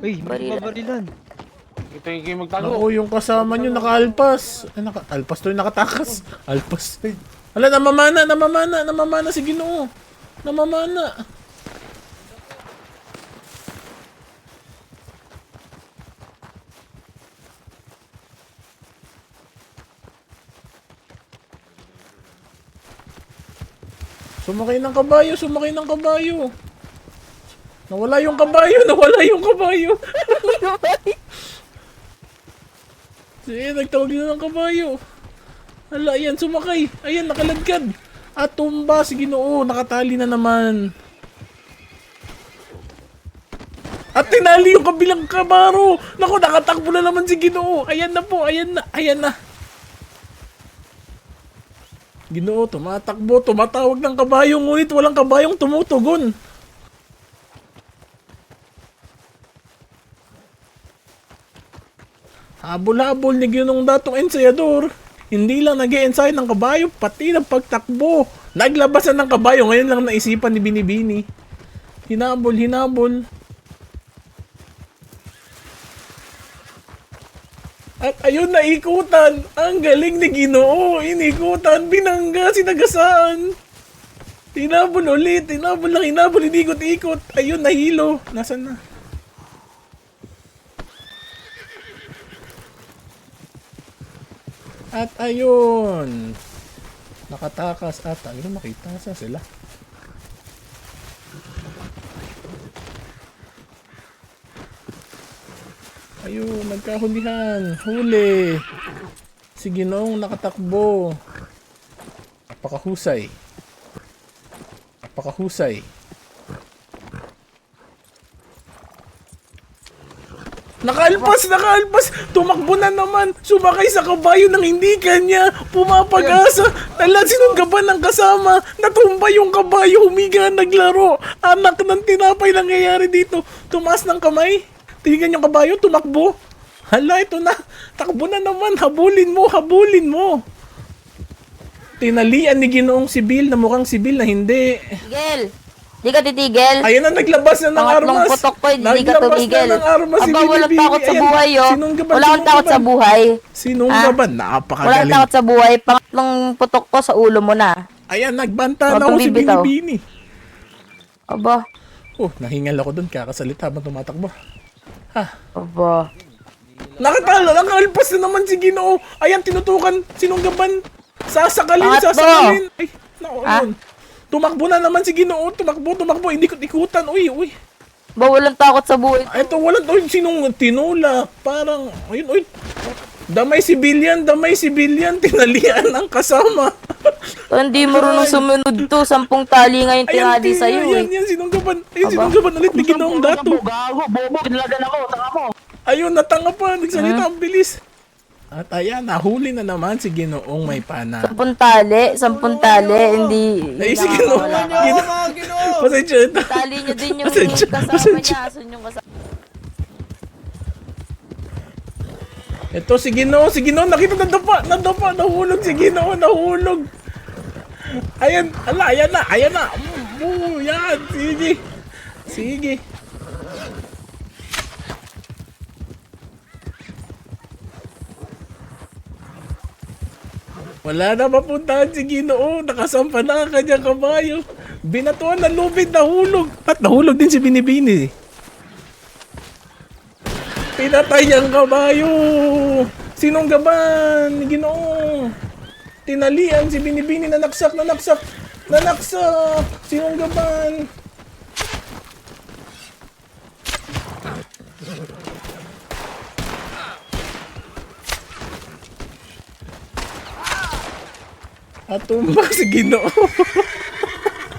Uy, may babarilan. Ito yung magtago. Naku, yung kasama nyo naka-alpas. Ay, alpas to yung nakatakas. Alpas. Hala, namamana si Ginoo. Namamana. Sumakay ng kabayo. Nawala yung kabayo. Sige, nagtawag na ng kabayo. Hala, ayan, sumakay. Ayan, nakaladkad. At tumba si Ginoo, nakatali na naman. At tinali yung kabilang kabaro. Naku, nakatakbo na naman si Ginoo. Ayan na po, ayan na. Ginoo, tumatakbo, tumatawag ng kabayo, ngunit walang kabayong tumutugon. Habol-habol ni Ginong datong ensayador. Hindi lang nag-e-ensayo ng kabayo, pati ng pagtakbo. Naglabasan ng kabayo, ngayon lang naisipan ni Binibini. Hinabol. At ayun, naikutan. Ang galing ni Ginoo. Inikutan, binangga, sinagasaan. Hinabol ulit, hinabol, inikot-ikot. Ayun, nahilo. Nasaan na? At ayun, nakatakas at ayun, makita sa sila. Ayun, nagkahulihan. Huli. Si Ginoong nakatakbo. Napakahusay. Nakaalpas! Tumakbo na naman! Sumakay sa kabayo ng hindi kanya! Pumapag-asa! Ala, sinunggaban ng kasama! Natumba yung kabayo! Humiga, naglaro! Anak ng tinapay nangyayari dito! Tumaas ng kamay! Tingnan yung kabayo, tumakbo! Hala, ito na! Takbo na naman! Habulin mo! Tinalian ni Ginoong sibil na mukhang sibil na hindi. Tigil! Di ka titigil? Ayan na, naglabas na ng armas. Pangatlong putok ko, hindi ka tumigil. Naglabas na ng armas si Aba, walang Binibini. takot sa Ayan, buhay, oh. sinunggaban, Wala akong takot sa buhay. Sinunggaban, Walang napakagaling. takot sa buhay. Pangatlong putok ko sa ulo mo na. Ayan, nagbanta Huwag na ako kang si bibitaw. Binibini. Aba, Oh, nahingal ako dun, kakasalita habang tumatakbo. aba. Nakalpas na naman si Ginoo. Ayan, tinutukan, sinunggaban. Sasakalin. Ay, naku, Ah? yun. Tumakbo na naman si Ginoo. Tumakbo. Ikot-ikutan. Uy. Ba, walang takot sa buhay. Ito, walang sinong tinula. Parang, ayun. Damay sibilyan. Tinalian ang kasama. Hindi marunong sumunod to. 10 tali ngayon tinali sa'yo eh. Ayan, sinunggaban. Sinunggaban ulit ni Ginoong dato. Gago, bobo, kinalagan ako. Tanga mo. Ayun, natanga pa. Nagsalita ang bilis. At ayan, nahuli na naman si Ginoong may pana. 10 tali, hindi Ay, si Ginoo. Pasensya ito. tali niya din yung Pasensya. kasama niya. Asan yung kasama? Ito si Ginoo, nakita nadapa, nahulog si Ginoo, nahulog. Ayan na. Yan, sige. Wala na mapuntahan si Ginoo, nakasampa na ang kanyang kabayo. Binatuan ng lubid, nahulog. At nahulog din si Binibini. Pinatay ang kabayo. Sinunggaban ni Ginoo. Tinalian si Binibini, nanaksak. Sinunggaban. At tumba si Ginoo.